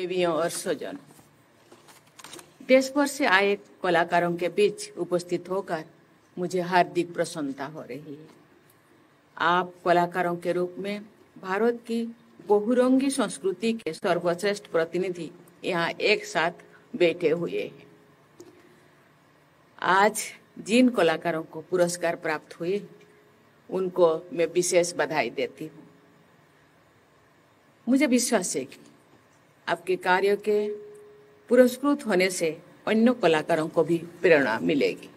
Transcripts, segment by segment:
देवियों और स्वजनों, देश भर से आए कलाकारों के बीच उपस्थित होकर मुझे हार्दिक प्रसन्नता हो रही है। आप कलाकारों के रूप में भारत की बहुरंगी संस्कृति के सर्वश्रेष्ठ प्रतिनिधि यहाँ एक साथ बैठे हुए हैं। आज जिन कलाकारों को पुरस्कार प्राप्त हुए उनको मैं विशेष बधाई देती हूँ। मुझे विश्वास है कि आपके कार्य के पुरस्कृत होने से अन्य कलाकारों को भी प्रेरणा मिलेगी।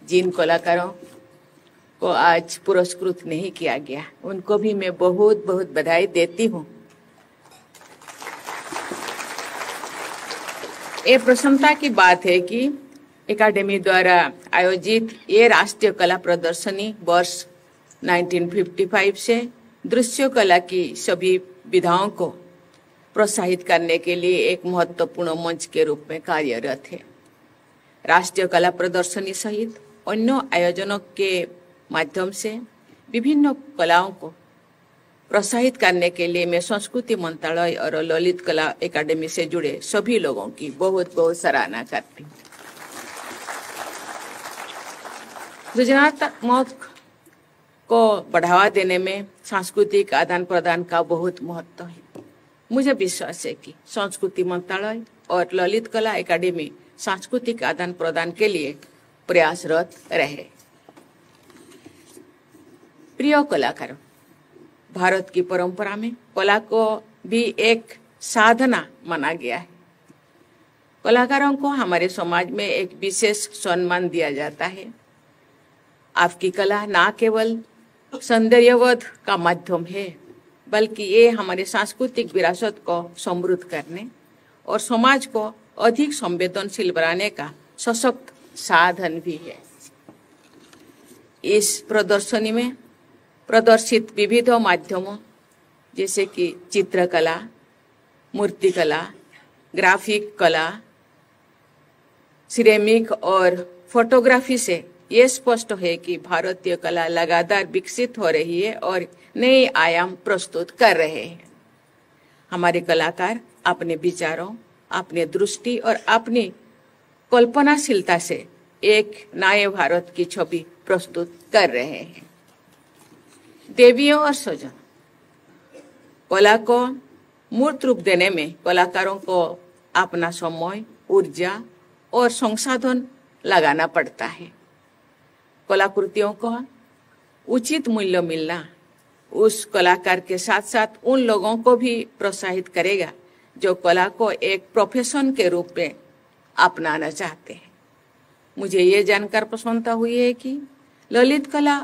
जिन कलाकारों को आज पुरस्कृत नहीं किया गया उनको भी मैं बहुत बहुत बधाई देती हूँ। ये प्रसन्नता की बात है कि एकेडमी द्वारा आयोजित ये राष्ट्रीय कला प्रदर्शनी वर्ष 1955 से दृश्य कला की सभी विधाओं को प्रोत्साहित करने के लिए एक महत्वपूर्ण मंच के रूप में कार्यरत है। राष्ट्रीय कला प्रदर्शनी सहित अन्य आयोजनों के माध्यम से विभिन्न कलाओं को प्रोत्साहित करने के लिए मैं संस्कृति मंत्रालय और ललित कला एकेडमी से जुड़े सभी लोगों की बहुत बहुत सराहना करती हूँ। सृजनात्मक को बढ़ावा देने में सांस्कृतिक आदान प्रदान का बहुत महत्व है। मुझे विश्वास है कि संस्कृति मंत्रालय और ललित कला एकेडमी सांस्कृतिक आदान प्रदान के लिए प्रयासरत रहे। प्रिय कलाकारों, भारत की परंपरा में कला को भी एक साधना माना गया है। कलाकारों को हमारे समाज में एक विशेष सम्मान दिया जाता है। आपकी कला न केवल सौंदर्यवध का माध्यम है बल्कि ये हमारे सांस्कृतिक विरासत को समृद्ध करने और समाज को अधिक संवेदनशील बनाने का सशक्त साधन भी है। इस प्रदर्शनी में प्रदर्शित विविध माध्यमों जैसे कि चित्रकला, मूर्तिकला, ग्राफिक कला, सिरेमिक और फोटोग्राफी से ये स्पष्ट है कि भारतीय कला लगातार विकसित हो रही है और नए आयाम प्रस्तुत कर रहे हैं। हमारे कलाकार अपने विचारों, अपने दृष्टि और अपनी कल्पनाशीलता से एक नए भारत की छवि प्रस्तुत कर रहे हैं। देवियों और स्वजनों, कला को मूर्त रूप देने में कलाकारों को अपना समय, ऊर्जा और संसाधन लगाना पड़ता है। कलाकृतियों को उचित मूल्य मिलना उस कलाकार के साथ साथ उन लोगों को भी प्रोत्साहित करेगा जो कला को एक प्रोफेशन के रूप में अपनाना चाहते हैं। मुझे ये जानकर प्रसन्नता हुई है कि ललित कला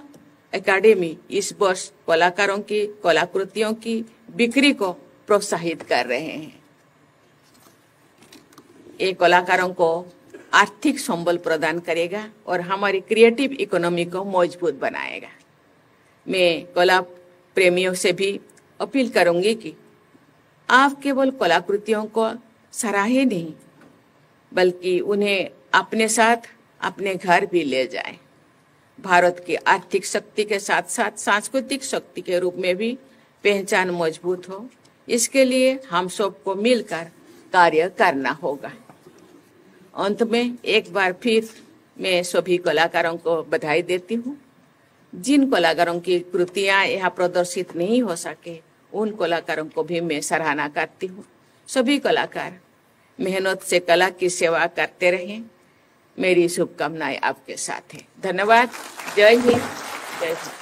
एकेडमी इस वर्ष कलाकारों की कलाकृतियों की बिक्री को प्रोत्साहित कर रहे हैं। ये कलाकारों को आर्थिक संबल प्रदान करेगा और हमारी क्रिएटिव इकोनॉमी को मजबूत बनाएगा। मैं कला प्रेमियों से भी अपील करूंगी कि आप केवल कलाकृतियों को सराहे नहीं बल्कि उन्हें अपने साथ अपने घर भी ले जाएं। भारत की आर्थिक शक्ति के साथ साथ सांस्कृतिक शक्ति के रूप में भी पहचान मजबूत हो, इसके लिए हम सबको मिलकर कार्य करना होगा। अंत में एक बार फिर मैं सभी कलाकारों को बधाई देती हूँ। जिन कलाकारों की कृतियाँ यहाँ प्रदर्शित नहीं हो सके उन कलाकारों को भी मैं सराहना करती हूँ। सभी कलाकार मेहनत से कला की सेवा करते रहें। मेरी शुभकामनाएं आपके साथ है। धन्यवाद। जय हिंद, जय हिंद।